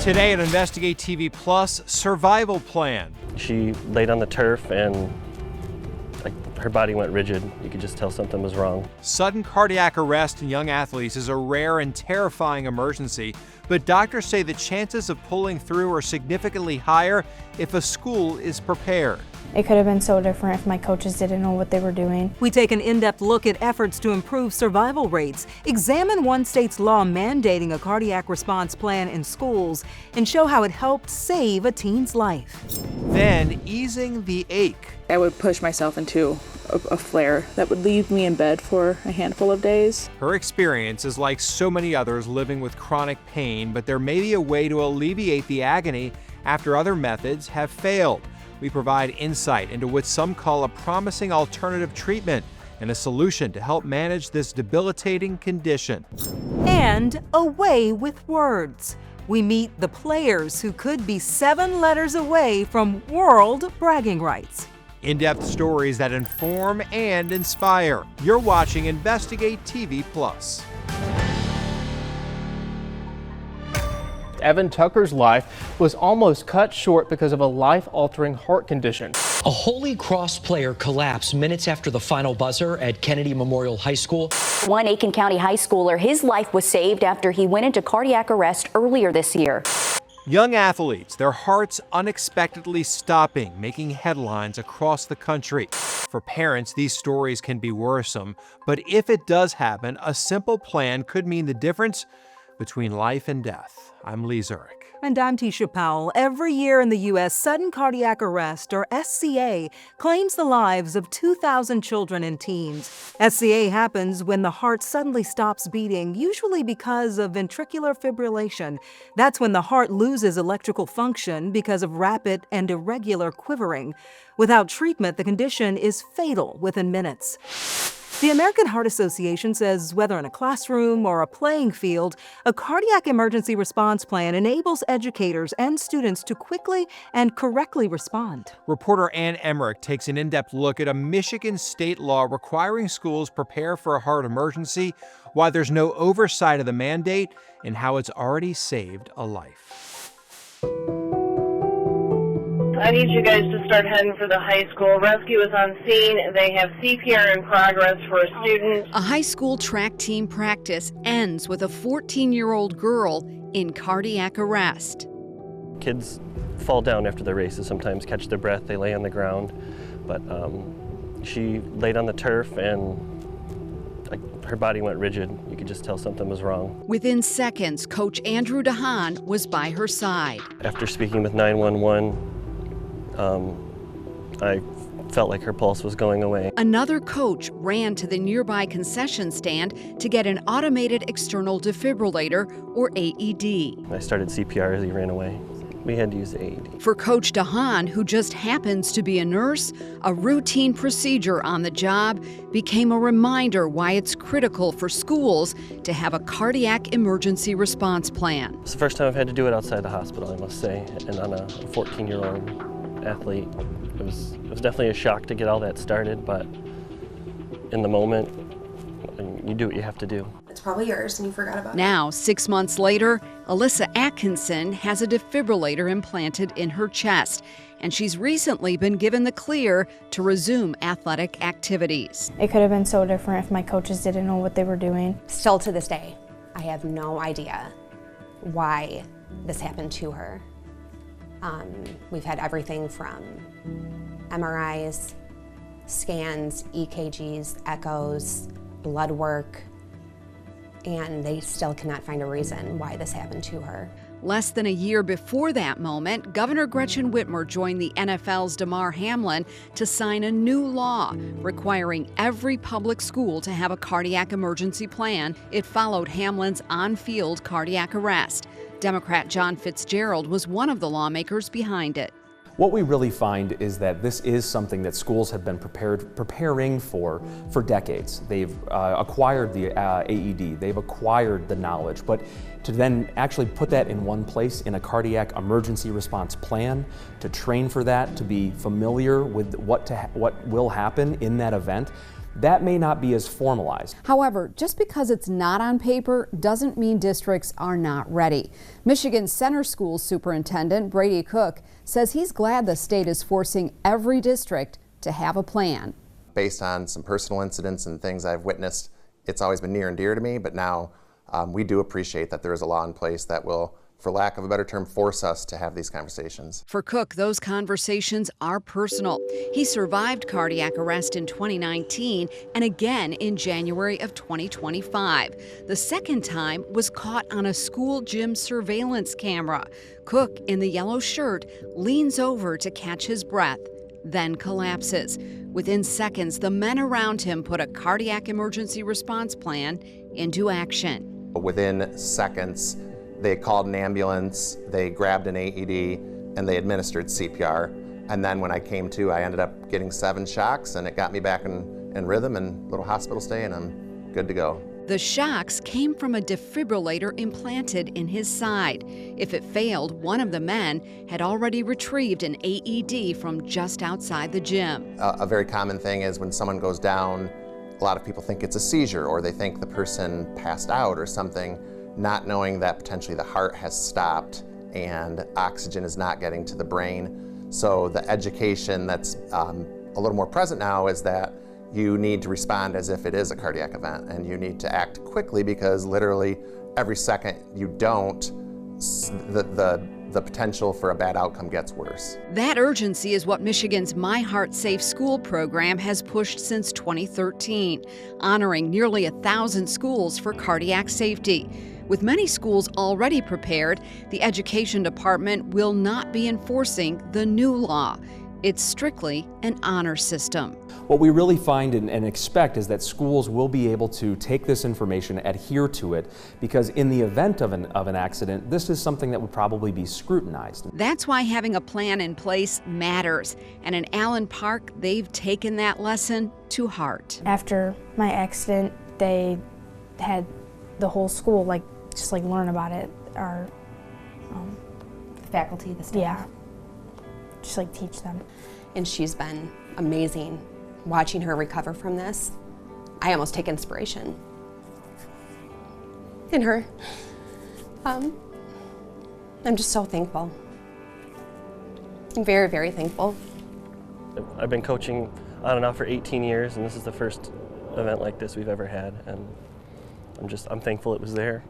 Today at Investigate TV Plus, survival plan. She laid on the turf and her body went rigid. You could just tell something was wrong. Sudden cardiac arrest in young athletes is a rare and terrifying emergency, but doctors say the chances of pulling through are significantly higher if a school is prepared. It could have been so different if my coaches didn't know what they were doing. We take an in-depth look at efforts to improve survival rates, examine one state's law mandating a cardiac response plan in schools, and show how it helped save a teen's life. Then, easing the ache. I would push myself into a flare that would leave me in bed for a handful of days. Her experience is like so many others living with chronic pain, but there may be a way to alleviate the agony after other methods have failed. We provide insight into what some call a promising alternative treatment and a solution to help manage this debilitating condition. And a way with words. We meet the players who could be 7 letters away from world bragging rights. In-depth stories that inform and inspire. You're watching Investigate TV Plus. Evan Tucker's life was almost cut short because of a life-altering heart condition. A Holy Cross player collapsed minutes after the final buzzer at Kennedy Memorial High School. One Aiken County high schooler, his life was saved after he went into cardiac arrest earlier this year. Young athletes, their hearts unexpectedly stopping, making headlines across the country. For parents, these stories can be worrisome, but if it does happen, a simple plan could mean the difference between life and death. I'm Lee Zurich. And I'm Tisha Powell. Every year in the U.S., sudden cardiac arrest, or SCA, claims the lives of 2,000 children and teens. SCA happens when the heart suddenly stops beating, usually because of ventricular fibrillation. That's when the heart loses electrical function because of rapid and irregular quivering. Without treatment, the condition is fatal within minutes. The American Heart Association says whether in a classroom or a playing field, a cardiac emergency response plan enables educators and students to quickly and correctly respond. Reporter Ann Emmerich takes an in-depth look at a Michigan state law requiring schools prepare for a heart emergency, why there's no oversight of the mandate, and how it's already saved a life. I need you guys to start heading for the high school. Rescue is on scene. They have CPR in progress for a student. A high school track team practice ends with a 14-year-old girl in cardiac arrest. Kids fall down after the races, sometimes catch their breath, they lay on the ground. But she laid on the turf and her body went rigid. You could just tell something was wrong. Within seconds, Coach Andrew DeHaan was by her side. After speaking with 911, I felt like her pulse was going away. Another coach ran to the nearby concession stand to get an automated external defibrillator, or AED. I started CPR as he ran away. We had to use the AED. For Coach DeHaan, who just happens to be a nurse, a routine procedure on the job became a reminder why it's critical for schools to have a cardiac emergency response plan. It's the first time I've had to do it outside the hospital, I must say, and on a 14-year-old athlete. It was definitely a shock to get all that started, but in the moment, you do what you have to do. It's probably yours and you forgot about it. Now, 6 months later, Alyssa Atkinson has a defibrillator implanted in her chest, and she's recently been given the clear to resume athletic activities. It could have been so different if my coaches didn't know what they were doing. Still to this day, I have no idea why this happened to her. We've had everything from MRIs, scans, EKGs, echoes, blood work, and they still cannot find a reason why this happened to her. Less than a year before that moment, Governor Gretchen Whitmer joined the NFL's Damar Hamlin to sign a new law requiring every public school to have a cardiac emergency plan. It followed Hamlin's on-field cardiac arrest. Democrat John Fitzgerald was one of the lawmakers behind it. What we really find is that this is something that schools have been preparing for decades. They've acquired the AED, they've acquired the knowledge, but to then actually put that in one place in a cardiac emergency response plan, to train for that, to be familiar with what will happen in that event, that may not be as formalized. However, just because it's not on paper doesn't mean districts are not ready. Michigan Center Schools Superintendent Brady Cook says he's glad the state is forcing every district to have a plan. Based on some personal incidents and things I've witnessed, it's always been near and dear to me, but now we do appreciate that there is a law in place that will, for lack of a better term, force us to have these conversations. For Cook, those conversations are personal. He survived cardiac arrest in 2019 and again in January of 2025. The second time was caught on a school gym surveillance camera. Cook, in the yellow shirt, leans over to catch his breath, then collapses. Within seconds, the men around him put a cardiac emergency response plan into action. Within seconds, they called an ambulance, they grabbed an AED, and they administered CPR. And then when I came to, I ended up getting 7 shocks, and it got me back in rhythm and little hospital stay, and I'm good to go. The shocks came from a defibrillator implanted in his side. If it failed, one of the men had already retrieved an AED from just outside the gym. A very common thing is when someone goes down, a lot of people think it's a seizure, or they think the person passed out or something, not knowing that potentially the heart has stopped and oxygen is not getting to the brain. So the education that's a little more present now is that you need to respond as if it is a cardiac event, and you need to act quickly, because literally every second you don't, the potential for a bad outcome gets worse. That urgency is what Michigan's My Heart Safe School program has pushed since 2013, honoring nearly 1,000 schools for cardiac safety. With many schools already prepared, the Education Department will not be enforcing the new law. It's strictly an honor system. What we really find and expect is that schools will be able to take this information, adhere to it, because in the event of an accident, this is something that would probably be scrutinized. That's why having a plan in place matters. And in Allen Park, they've taken that lesson to heart. After my accident, they had the whole school just learn about it. Our Faculty, the staff. yeah, just teach them. And she's been amazing. Watching her recover from this, I almost take inspiration in her. I'm just so thankful. I'm very, very thankful. I've been coaching on and off for 18 years, and this is the first event like this we've ever had, and I'm thankful it was there.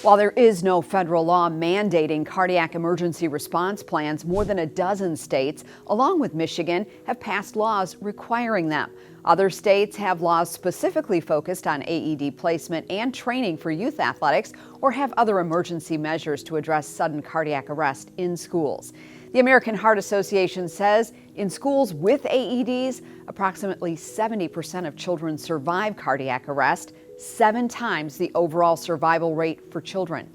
While there is no federal law mandating cardiac emergency response plans, more than a dozen states, along with Michigan, have passed laws requiring them. Other states have laws specifically focused on AED placement and training for youth athletics, or have other emergency measures to address sudden cardiac arrest in schools. The American Heart Association says in schools with AEDs, approximately 70% of children survive cardiac arrest, 7 times the overall survival rate for children.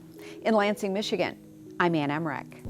In Lansing, Michigan, I'm Ann Emmerich.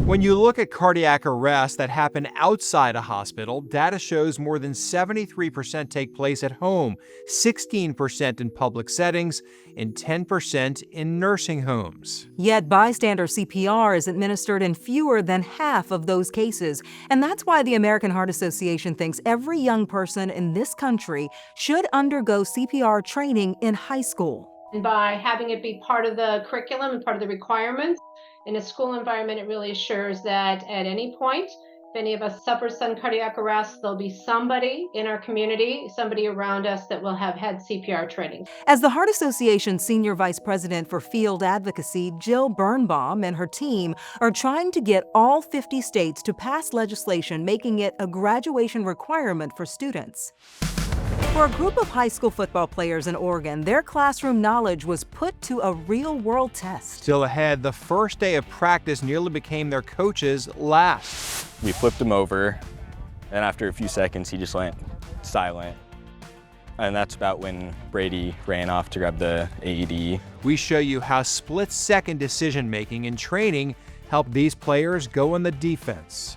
When you look at cardiac arrests that happen outside a hospital, data shows more than 73% take place at home, 16% in public settings, and 10% in nursing homes. Yet bystander CPR is administered in fewer than half of those cases. And that's why the American Heart Association thinks every young person in this country should undergo CPR training in high school. And by having it be part of the curriculum and part of the requirements, in a school environment, it really assures that at any point, if any of us suffer sudden cardiac arrest, there'll be somebody in our community, somebody around us that will have had CPR training. As the Heart Association's Senior Vice President for Field Advocacy, Jill Birnbaum, and her team are trying to get all 50 states to pass legislation making it a graduation requirement for students. For a group of high school football players in Oregon, their classroom knowledge was put to a real-world test. Still ahead, the first day of practice nearly became their coach's last. We flipped him over, and after a few seconds, he just went silent. And that's about when Brady ran off to grab the AED. We show you how split-second decision-making and training helped these players go on the defense.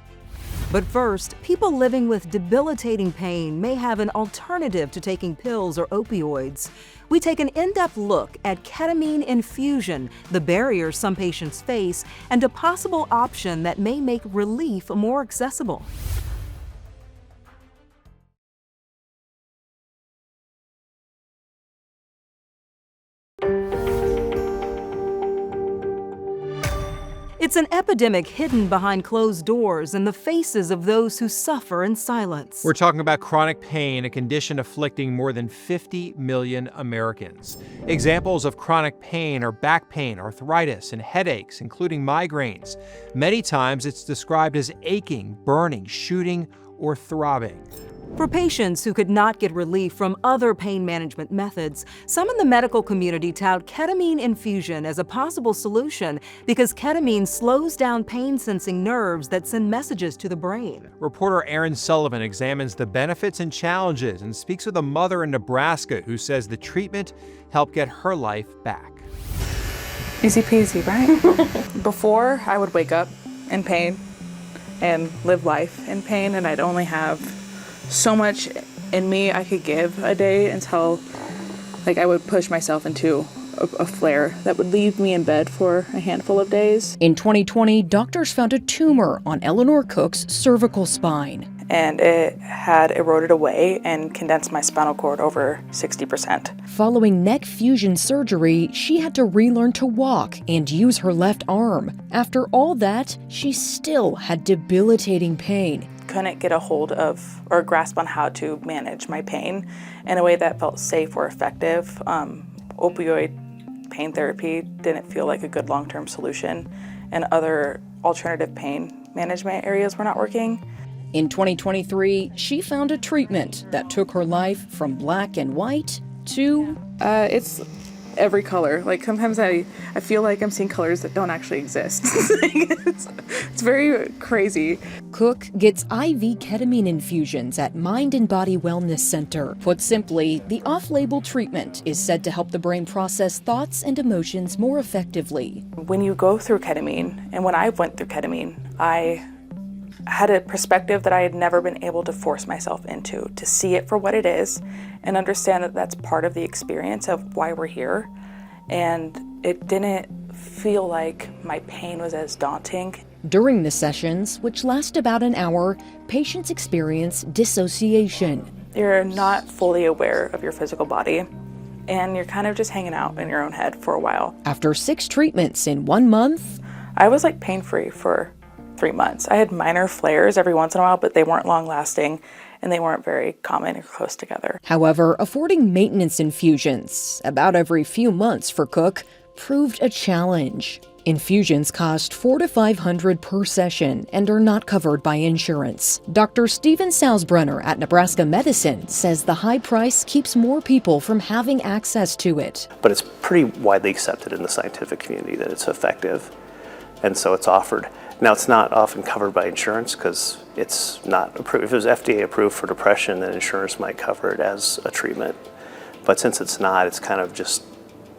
But first, people living with debilitating pain may have an alternative to taking pills or opioids. We take an in-depth look at ketamine infusion, the barriers some patients face, and a possible option that may make relief more accessible. It's an epidemic hidden behind closed doors and the faces of those who suffer in silence. We're talking about chronic pain, a condition afflicting more than 50 million Americans. Examples of chronic pain are back pain, arthritis, and headaches, including migraines. Many times it's described as aching, burning, shooting, or throbbing. For patients who could not get relief from other pain management methods, some in the medical community tout ketamine infusion as a possible solution because ketamine slows down pain-sensing nerves that send messages to the brain. Reporter Aaron Sullivan examines the benefits and challenges and speaks with a mother in Nebraska who says the treatment helped get her life back. Easy peasy, right? Before, I would wake up in pain and live life in pain, and I'd only have so much in me I could give a day until I would push myself into a flare that would leave me in bed for a handful of days. In 2020, doctors found a tumor on Eleanor Cook's cervical spine. And it had eroded away and condensed my spinal cord over 60%. Following neck fusion surgery, she had to relearn to walk and use her left arm. After all that, she still had debilitating pain. Couldn't get a hold of or grasp on how to manage my pain in a way that felt safe or effective. Opioid pain therapy didn't feel like a good long-term solution, and other alternative pain management areas were not working. In 2023, she found a treatment that took her life from black and white to... It's every color. Sometimes I feel like I'm seeing colors that don't actually exist. It's very crazy. Cook gets IV ketamine infusions at Mind and Body Wellness Center. Put simply, the off-label treatment is said to help the brain process thoughts and emotions more effectively. When you go through ketamine, and when I went through ketamine, I had a perspective that I had never been able to force myself into, to see it for what it is and understand that that's part of the experience of why we're here. And it didn't feel like my pain was as daunting. During the sessions, which last about an hour, patients experience dissociation. You're not fully aware of your physical body, and you're kind of just hanging out in your own head for a while. After 6 treatments in 1 month, I was pain-free for 3 months. I had minor flares every once in a while, but they weren't long-lasting, and they weren't very common or close together. However, affording maintenance infusions about every few months for Cook proved a challenge. Infusions cost $400 to $500 per session and are not covered by insurance. Dr. Steven Salzbrenner at Nebraska Medicine says the high price keeps more people from having access to it. But it's pretty widely accepted in the scientific community that it's effective, and so it's offered. Now, it's not often covered by insurance because it's not approved. If it was FDA approved for depression, then insurance might cover it as a treatment. But since it's not, it's kind of just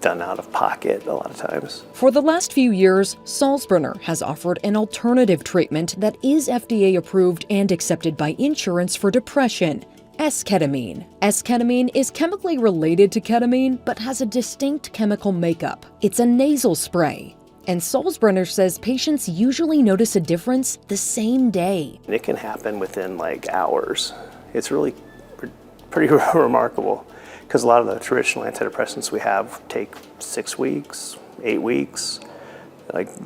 done out of pocket a lot of times. For the last few years, Salzbrenner has offered an alternative treatment that is FDA approved and accepted by insurance for depression: S-ketamine. S-ketamine is chemically related to ketamine but has a distinct chemical makeup. It's a nasal spray. And Salzbrenner says patients usually notice a difference the same day. It can happen within hours. It's really pretty remarkable because a lot of the traditional antidepressants we have take 6 weeks, 8 weeks,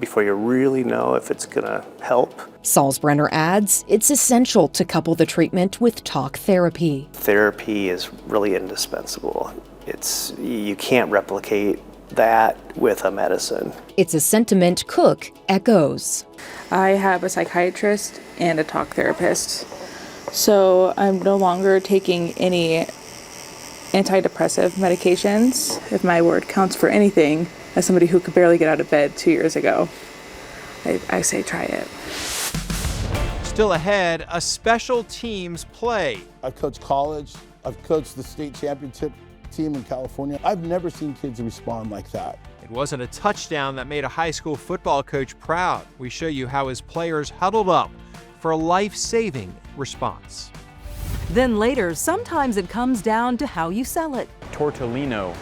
before you really know if it's gonna help. Salzbrenner adds it's essential to couple the treatment with talk therapy. Therapy is really indispensable. You can't replicate that with a medicine. It's a sentiment Cook echoes. I have a psychiatrist and a talk therapist, so I'm no longer taking any antidepressive medications, if my word counts for anything, as somebody who could barely get out of bed 2 years ago. I say try it. Still ahead, a special teams play. I've coached college, I've coached the state championship team in California. I've never seen kids respond like that. It wasn't a touchdown that made a high school football coach proud. We show you how his players huddled up for a life-saving response. Then later, sometimes it comes down to how you sell it. Tortellino,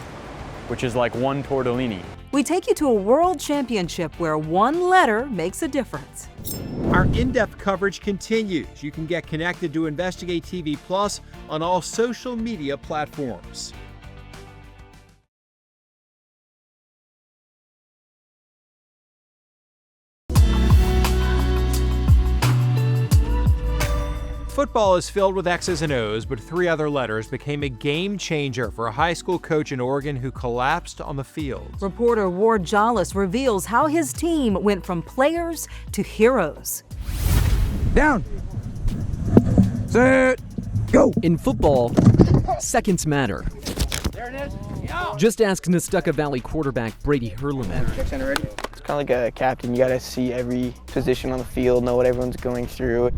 which is like one tortellini. We take you to a world championship where one letter makes a difference. Our in-depth coverage continues. You can get connected to Investigate TV Plus on all social media platforms. Football is filled with X's and O's, but 3 other letters became a game changer for a high school coach in Oregon who collapsed on the field. Reporter Ward Jollis reveals how his team went from players to heroes. Down. Set. Go. In football, seconds matter. There it is. Just ask Nestucca Valley quarterback Brady Herleman. It's kind of like a captain. You got to see every position on the field, know what everyone's going through.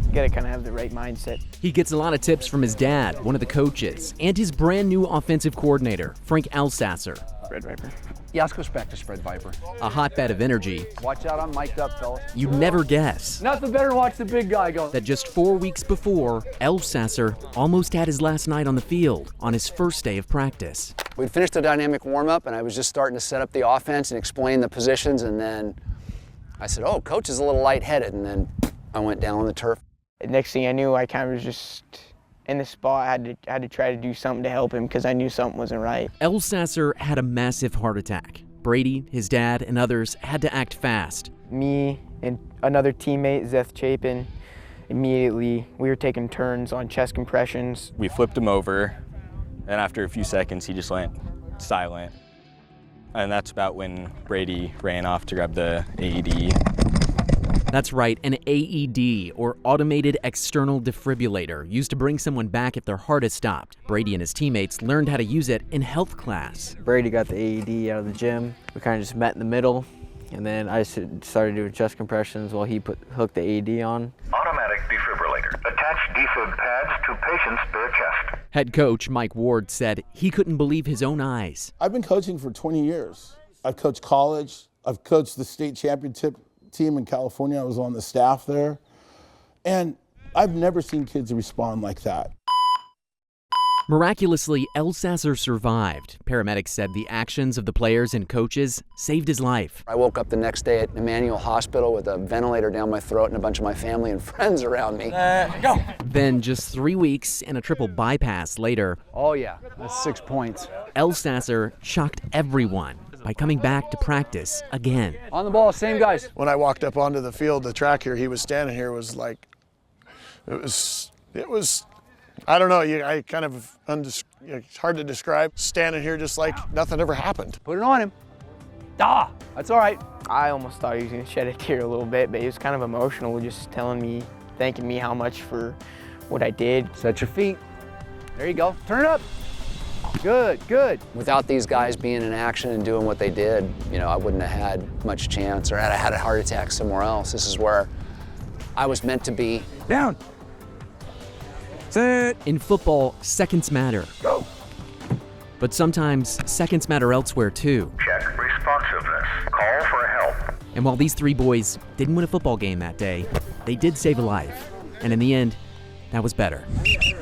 You got to kind of have the right mindset. He gets a lot of tips from his dad, one of the coaches, and his brand new offensive coordinator, Frank Alsasser. Red Viper. Yeah, let's go back to Spread Viper. A hotbed of energy. Watch out, I'm mic'd up, fellas. You'd never guess Nothing better than watch the big guy go. that just 4 weeks before, Alsasser almost had his last night on the field on his first day of practice. We'd finished the dynamic warm-up, and I was just starting to set up the offense and explain the positions, and then I said, oh, coach is a little lightheaded, and then I went down on the turf. Next thing I knew, I kind of was just in the spot. I had to try to do something to help him because I knew something wasn't right. Alsasser had a massive heart attack. Brady, his dad, and others had to act fast. Me and another teammate, Zeth Chapin, immediately we were taking turns on chest compressions. We flipped him over, and after a few seconds, he just went silent. And that's about when Brady ran off to grab the AED. That's right, an AED, or Automated External Defibrillator, used to bring someone back if their heart has stopped. Brady and his teammates learned how to use it in health class. Brady got the AED out of the gym. We kind of just met in the middle, and then I started doing chest compressions while he hooked the AED on. Automatic defibrillator. Attach defib pads to patient's bare chest. Head coach Mike Ward said he couldn't believe his own eyes. I've been coaching for 20 years. I've coached college. I've coached the state championship team in California. I was on the staff there. And I've never seen kids respond like that. Miraculously, Alsasser survived. Paramedics said the actions of the players and coaches saved his life. I woke up the next day at Emmanuel Hospital with a ventilator down my throat and a bunch of my family and friends around me. Go! Then, just 3 weeks and a triple bypass later, Oh yeah, that's 6 points. Alsasser shocked everyone by coming back to practice again. On the ball, same guys. When I walked up onto the field, the track here, he was standing here, was like, it was, I don't know, I kind of, it's hard to describe, standing here just like nothing ever happened. Put it on him. Ah, that's all right. I almost thought he was going to shed a tear a little bit, but he was kind of emotional, just telling me, thanking me how much for what I did. Set your feet. There you go. Turn it up. Good, good. Without these guys being in action and doing what they did, I wouldn't have had much chance, or had a heart attack somewhere else. This is where I was meant to be. Down. Sit. In football, seconds matter. Go. But sometimes seconds matter elsewhere too. Check responsiveness. Call for help. And while these 3 boys didn't win a football game that day, they did save a life. And in the end, that was better.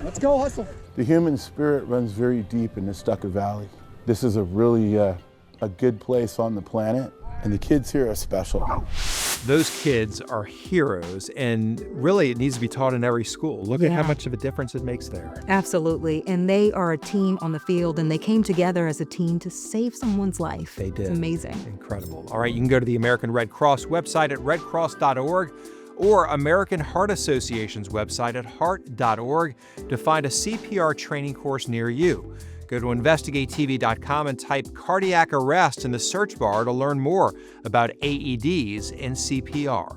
Let's go, hustle. The human spirit runs very deep in Nestucca Valley. This is a really a good place on the planet, and the kids here are special. Those kids are heroes, and really it needs to be taught in every school. Look at how much of a difference it makes there. Absolutely. And they are a team on the field, and they came together as a team to save someone's life. They did. It's amazing. Incredible. All right, you can go to the American Red Cross website at redcross.org or American Heart Association's website at heart.org to find a CPR training course near you. Go to InvestigateTV.com and type cardiac arrest in the search bar to learn more about AEDs and CPR.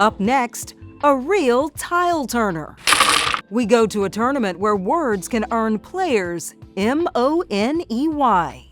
Up next, a real tile turner. We go to a tournament where words can earn players MONEY.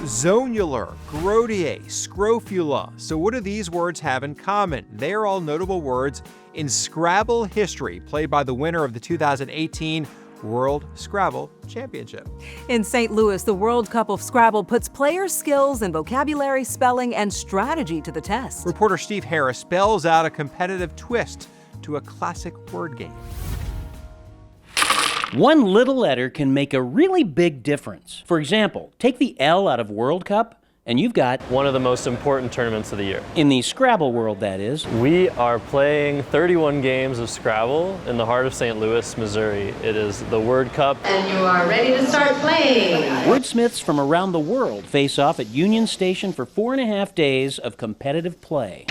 Zonular, Grodier, Scrofula. So what do these words have in common? They are all notable words in Scrabble history, played by the winner of the 2018 World Scrabble Championship. In St. Louis, the World Cup of Scrabble puts players' skills in vocabulary, spelling, and strategy to the test. Reporter Steve Harris spells out a competitive twist to a classic word game. One little letter can make a really big difference. For example, take the L out of World Cup And you've got one of the most important tournaments of the year. in the Scrabble world, that is. We are playing 31 games of Scrabble in the heart of St. Louis, Missouri. It is the Word Cup. And you are ready to start playing. Wordsmiths from around the world face off at Union Station for 4.5 days of competitive play.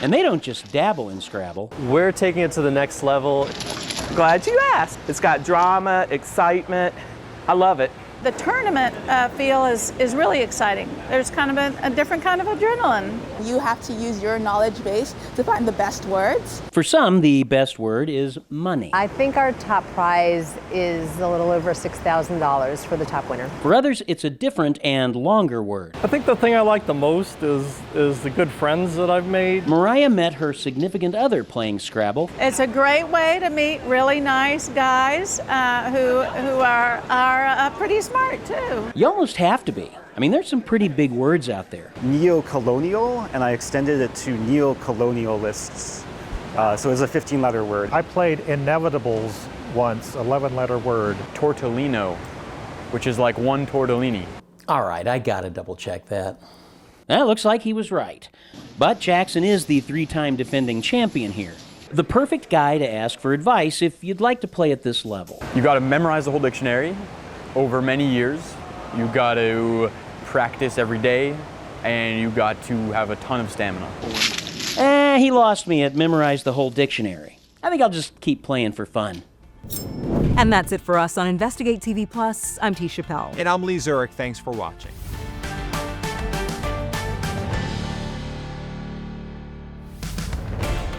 And they don't just dabble in Scrabble. We're taking it to the next level. Glad you asked. It's got drama, excitement. I love it. The tournament feel is really exciting. There's kind of a different kind of adrenaline. You have to use your knowledge base to find the best words. For some, the best word is money. I think our top prize is a little over $6,000 for the top winner. For others, it's a different and longer word. I think the thing I like the most is the good friends that I've made. Mariah met her significant other playing Scrabble. It's a great way to meet really nice guys who are pretty smart too. You almost have to be. I mean, there's some pretty big words out there. Neo-colonial, and I extended it to neo-colonialists. So it's a 15-letter word. I played Inevitables once, 11-letter word. Tortellino, which is like one tortellini. All right, I gotta double check that. That looks like he was right. But Jackson is the 3-time defending champion here. The perfect guy to ask for advice if you'd like to play at this level. You got to memorize the whole dictionary over many years. You got to practice every day, and you got to have a ton of stamina. He lost me at memorize the whole dictionary. I think I'll just keep playing for fun. And that's it for us on Investigate TV Plus. I'm T. Chappelle. And I'm Lee Zurich. Thanks for watching.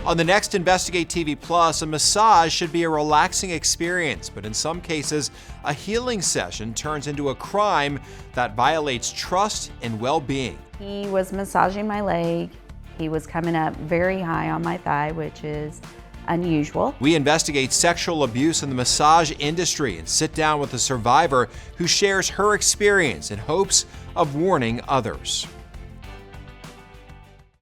On the next Investigate TV Plus, a massage should be a relaxing experience, but in some cases, a healing session turns into a crime that violates trust and well-being. He was massaging my leg. He was coming up very high on my thigh, which is unusual. We investigate sexual abuse in the massage industry and sit down with a survivor who shares her experience in hopes of warning others.